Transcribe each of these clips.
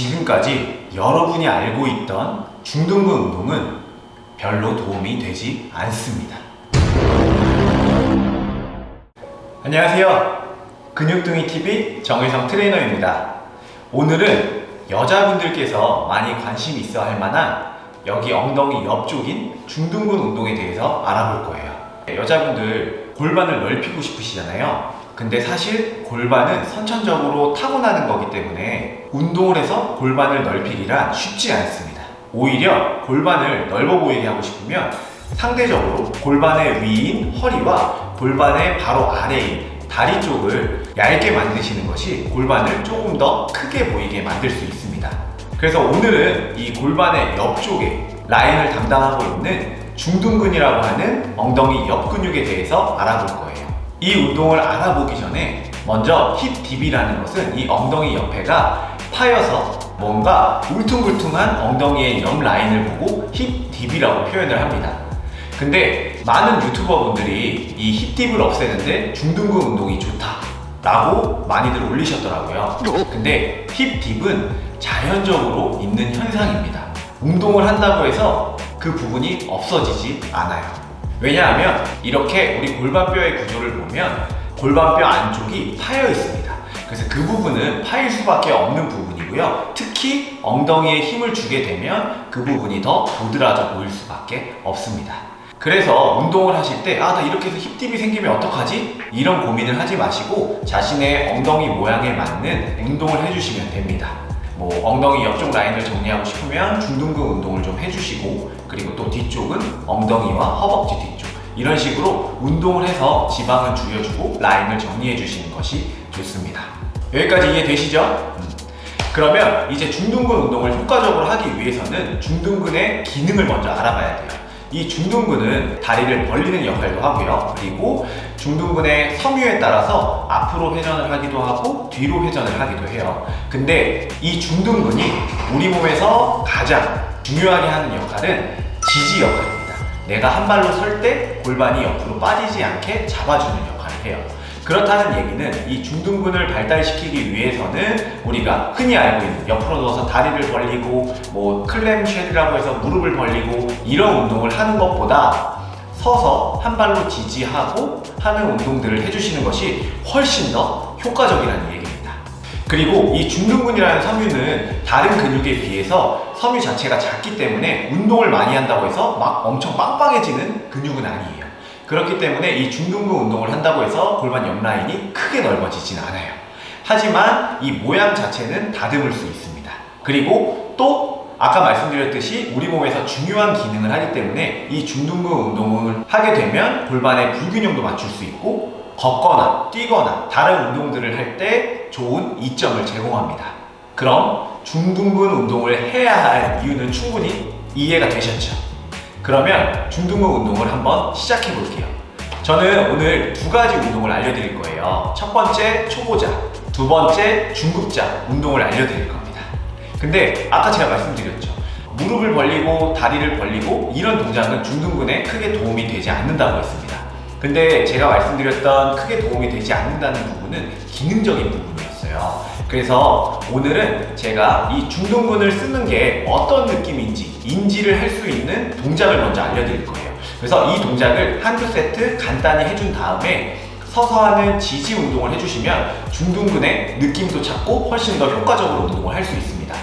지금까지 여러분이 알고 있던 중둔근 운동은 별로 도움이 되지 않습니다. 안녕하세요. 근육둥이TV 정의성 트레이너입니다. 오늘은 여자분들께서 많이 관심이 있어 할 만한 여기 엉덩이 옆쪽인 중둔근 운동에 대해서 알아볼 거예요. 여자분들 골반을 넓히고 싶으시잖아요. 근데 사실 골반은 선천적으로 타고나는 거기 때문에 운동을 해서 골반을 넓히기란 쉽지 않습니다. 오히려 골반을 넓어 보이게 하고 싶으면 상대적으로 골반의 위인 허리와 골반의 바로 아래인 다리 쪽을 얇게 만드시는 것이 골반을 조금 더 크게 보이게 만들 수 있습니다. 그래서 오늘은 이 골반의 옆쪽에 라인을 담당하고 있는 중둔근이라고 하는 엉덩이 옆 근육에 대해서 알아볼 거예요. 이 운동을 알아보기 전에 먼저 힙 딥이라는 것은 이 엉덩이 옆에가 파여서 뭔가 울퉁불퉁한 엉덩이의 옆 라인을 보고 힙 딥이라고 표현을 합니다. 근데 많은 유튜버 분들이 이 힙 딥을 없애는데 중둔근 운동이 좋다 라고 많이들 올리셨더라고요. 근데 힙 딥은 자연적으로 있는 현상입니다. 운동을 한다고 해서 그 부분이 없어지지 않아요. 왜냐하면 이렇게 우리 골반뼈의 구조를 보면 골반뼈 안쪽이 파여 있습니다. 그래서 그 부분은 파일 수밖에 없는 부분이고요. 특히 엉덩이에 힘을 주게 되면 그 부분이 더 도드라져 보일 수밖에 없습니다. 그래서 운동을 하실 때 나 이렇게 해서 힙딥이 생기면 어떡하지? 이런 고민을 하지 마시고 자신의 엉덩이 모양에 맞는 운동을 해주시면 됩니다. 뭐 엉덩이 옆쪽 라인을 정리하고 싶으면 중둔근 운동을 좀 해주시고, 그리고 또 뒤쪽은 엉덩이와 허벅지 뒤쪽, 이런 식으로 운동을 해서 지방을 줄여주고 라인을 정리해 주시는 것이 좋습니다. 여기까지 이해되시죠? 그러면 이제 중둔근 운동을 효과적으로 하기 위해서는 중둔근의 기능을 먼저 알아봐야 돼요. 이 중둔근은 다리를 벌리는 역할도 하고요. 그리고 중둔근의 섬유에 따라서 앞으로 회전을 하기도 하고 뒤로 회전을 하기도 해요. 근데 이 중둔근이 우리 몸에서 가장 중요하게 하는 역할은 지지 역할입니다. 내가 한 발로 설 때 골반이 옆으로 빠지지 않게 잡아주는 역할을 해요. 그렇다는 얘기는 이 중둔근을 발달시키기 위해서는 우리가 흔히 알고 있는 옆으로 누워서 다리를 벌리고 뭐 클램쉘이라고 해서 무릎을 벌리고 이런 운동을 하는 것보다 서서 한 발로 지지하고 하는 운동들을 해주시는 것이 훨씬 더 효과적이라는 얘기입니다. 그리고 이 중둔근이라는 섬유는 다른 근육에 비해서 섬유 자체가 작기 때문에 운동을 많이 한다고 해서 막 엄청 빵빵해지는 근육은 아니에요. 그렇기 때문에 이 중둔근 운동을 한다고 해서 골반 옆 라인이 크게 넓어지진 않아요. 하지만 이 모양 자체는 다듬을 수 있습니다. 그리고 또 아까 말씀드렸듯이 우리 몸에서 중요한 기능을 하기 때문에 이 중둔근 운동을 하게 되면 골반의 불균형도 맞출 수 있고 걷거나 뛰거나 다른 운동들을 할 때 좋은 이점을 제공합니다. 그럼 중둔근 운동을 해야 할 이유는 충분히 이해가 되셨죠? 그러면 중둔근 운동을 한번 시작해 볼게요. 저는 오늘 두 가지 운동을 알려드릴 거예요. 첫 번째 초보자, 두 번째 중급자 운동을 알려드릴 겁니다. 근데 아까 제가 말씀드렸죠. 무릎을 벌리고 다리를 벌리고 이런 동작은 중둔근에 크게 도움이 되지 않는다고 했습니다. 근데 제가 말씀드렸던 크게 도움이 되지 않는다는 부분은 기능적인 부분이었어요. 그래서 오늘은 제가 이 중둔근을 쓰는 게 어떤 느낌인지 인지를 할 수 있는 동작을 먼저 알려드릴 거예요. 그래서 이 동작을 한두 세트 간단히 해준 다음에 서서 하는 지지 운동을 해주시면 중둔근의 느낌도 찾고 훨씬 더 효과적으로 운동을 할 수 있습니다.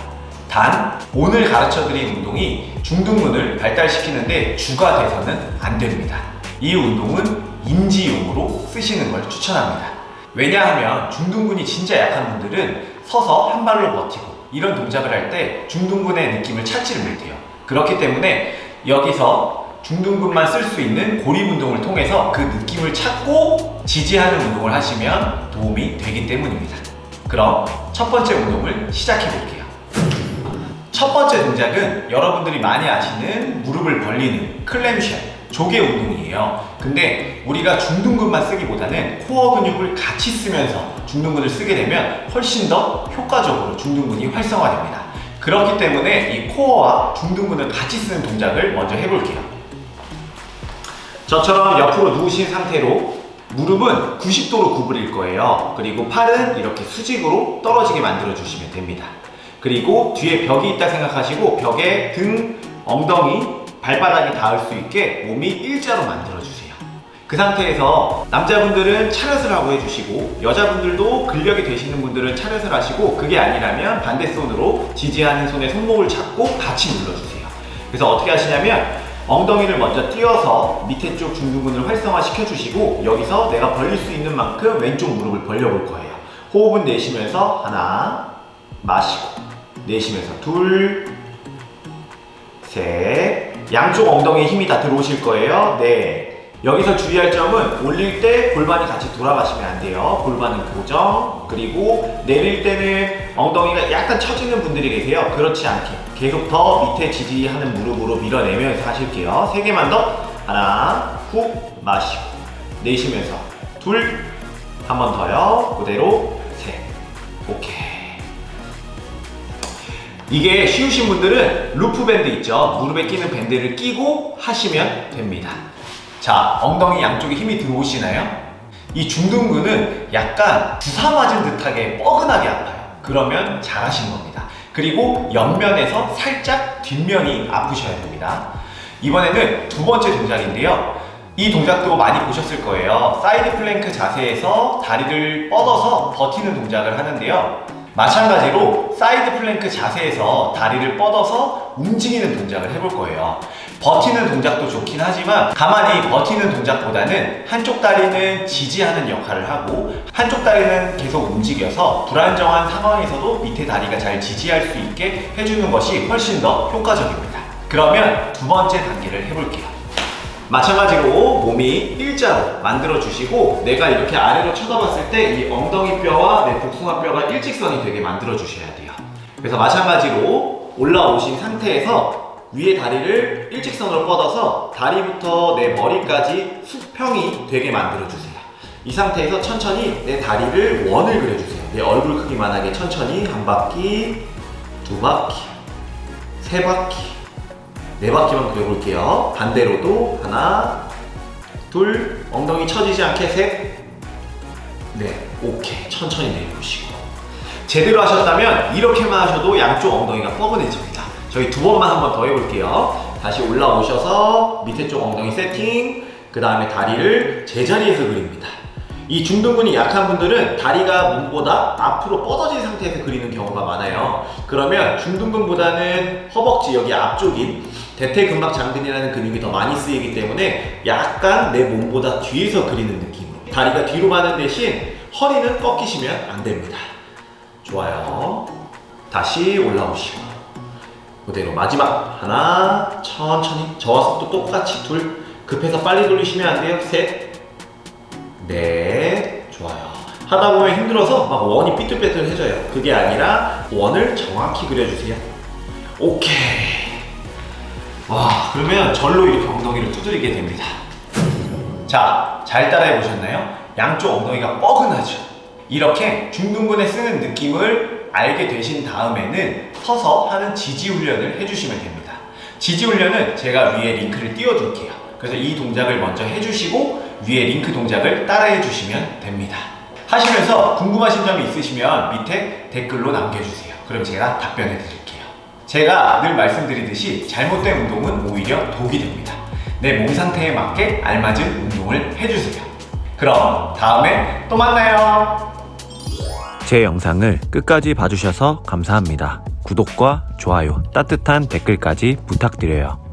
단 오늘 가르쳐드린 운동이 중둔근을 발달시키는데 주가 돼서는 안 됩니다. 이 운동은 인지용으로 쓰시는 걸 추천합니다. 왜냐하면 중둔근이 진짜 약한 분들은 서서 한 발로 버티고 이런 동작을 할 때 중둔근의 느낌을 찾지를 못해요. 그렇기 때문에 여기서 중둔근만 쓸 수 있는 고립 운동을 통해서 그 느낌을 찾고 지지하는 운동을 하시면 도움이 되기 때문입니다. 그럼 첫 번째 운동을 시작해 볼게요. 첫 번째 동작은 여러분들이 많이 아시는 무릎을 벌리는 클램쉘 조개 운동이에요. 근데 우리가 중둔근만 쓰기보다는 코어 근육을 같이 쓰면서 중둔근을 쓰게 되면 훨씬 더 효과적으로 중둔근이 활성화됩니다. 그렇기 때문에 이 코어와 중둔근을 같이 쓰는 동작을 먼저 해볼게요. 저처럼 옆으로 누우신 상태로 무릎은 90도로 구부릴 거예요. 그리고 팔은 이렇게 수직으로 떨어지게 만들어 주시면 됩니다. 그리고 뒤에 벽이 있다 생각하시고 벽에 등, 엉덩이, 발바닥이 닿을 수 있게 몸이 일자로 만들어주세요. 그 상태에서 남자분들은 차렷을 하고 해주시고 여자분들도 근력이 되시는 분들은 차렷을 하시고 그게 아니라면 반대 손으로 지지하는 손에 손목을 잡고 같이 눌러주세요. 그래서 어떻게 하시냐면 엉덩이를 먼저 띄어서 밑에 쪽 중둔근을 활성화시켜 주시고 여기서 내가 벌릴 수 있는 만큼 왼쪽 무릎을 벌려볼 거예요. 호흡은 내쉬면서 하나, 마시고 내쉬면서 둘, 셋, 양쪽 엉덩이에 힘이 다 들어오실 거예요. 넷. 여기서 주의할 점은 올릴 때 골반이 같이 돌아가시면 안 돼요. 골반은 고정. 그리고 내릴 때는 엉덩이가 약간 처지는 분들이 계세요. 그렇지 않게 계속 더 밑에 지지하는 무릎으로 밀어내면서 하실게요. 3개만 더. 하나, 훅 마시고 내쉬면서 둘, 한 번 더요. 그대로 셋. 오케이. 이게 쉬우신 분들은 루프 밴드 있죠? 무릎에 끼는 밴드를 끼고 하시면 됩니다. 자, 엉덩이 양쪽에 힘이 들어오시나요? 이 중둔근은 약간 주사 맞은 듯하게 뻐근하게 아파요. 그러면 잘하신 겁니다. 그리고 옆면에서 살짝 뒷면이 아프셔야 됩니다. 이번에는 두 번째 동작인데요. 이 동작도 많이 보셨을 거예요. 사이드 플랭크 자세에서 다리를 뻗어서 버티는 동작을 하는데요. 마찬가지로 사이드 플랭크 자세에서 다리를 뻗어서 움직이는 동작을 해볼 거예요. 버티는 동작도 좋긴 하지만 가만히 버티는 동작보다는 한쪽 다리는 지지하는 역할을 하고 한쪽 다리는 계속 움직여서 불안정한 상황에서도 밑에 다리가 잘 지지할 수 있게 해주는 것이 훨씬 더 효과적입니다. 그러면 두 번째 단계를 해볼게요. 마찬가지로 몸이 일자로 만들어 주시고 내가 이렇게 아래로 쳐다봤을 때 이 엉덩이 뼈와 내 복숭아뼈가 일직선이 되게 만들어 주셔야 돼요. 그래서 마찬가지로 올라오신 상태에서 위에 다리를 일직선으로 뻗어서 다리부터 내 머리까지 수평이 되게 만들어 주세요. 이 상태에서 천천히 내 다리를 원을 그려주세요. 내 얼굴 크기만하게 천천히 한 바퀴, 두 바퀴, 세 바퀴, 네 바퀴만 그려볼게요. 반대로도 하나, 둘, 엉덩이 처지지 않게 셋, 넷, 오케이. 천천히 내려오시고 제대로 하셨다면 이렇게만 하셔도 양쪽 엉덩이가 뻐근해집니다. 저희 두 번만 한 번 더 해볼게요. 다시 올라오셔서 밑에 쪽 엉덩이 세팅, 그 다음에 다리를 제자리에서 그립니다. 이 중둔근이 약한 분들은 다리가 몸보다 앞으로 뻗어진 상태에서 그리는 경우가 많아요. 그러면 중둔근보다는 허벅지 여기 앞쪽인 대퇴근막장근이라는 근육이 더 많이 쓰이기 때문에 약간 내 몸보다 뒤에서 그리는 느낌으로 다리가 뒤로 가는 대신 허리는 꺾이시면 안 됩니다. 좋아요. 다시 올라오시고 그대로 마지막 하나, 천천히 저와 속도 똑같이 둘, 급해서 빨리 돌리시면 안 돼요. 셋, 넷, 좋아요. 하다 보면 힘들어서 막 원이 삐뚤빼뚤해져요. 그게 아니라 원을 정확히 그려주세요. 오케이. 와, 그러면 절로 이렇게 엉덩이를 두드리게 됩니다. 자, 잘 따라해 보셨나요? 양쪽 엉덩이가 뻐근하죠? 이렇게 중둔근에 쓰는 느낌을 알게 되신 다음에는 서서 하는 지지 훈련을 해주시면 됩니다. 지지 훈련은 제가 위에 링크를 띄워둘게요. 그래서 이 동작을 먼저 해주시고 위에 링크 동작을 따라해 주시면 됩니다. 하시면서 궁금하신 점이 있으시면 밑에 댓글로 남겨주세요. 그럼 제가 답변해 드릴게요. 제가 늘 말씀드리듯이 잘못된 운동은 오히려 독이 됩니다. 내 몸 상태에 맞게 알맞은 운동을 해주세요. 그럼 다음에 또 만나요. 제 영상을 끝까지 봐주셔서 감사합니다. 구독과 좋아요, 따뜻한 댓글까지 부탁드려요.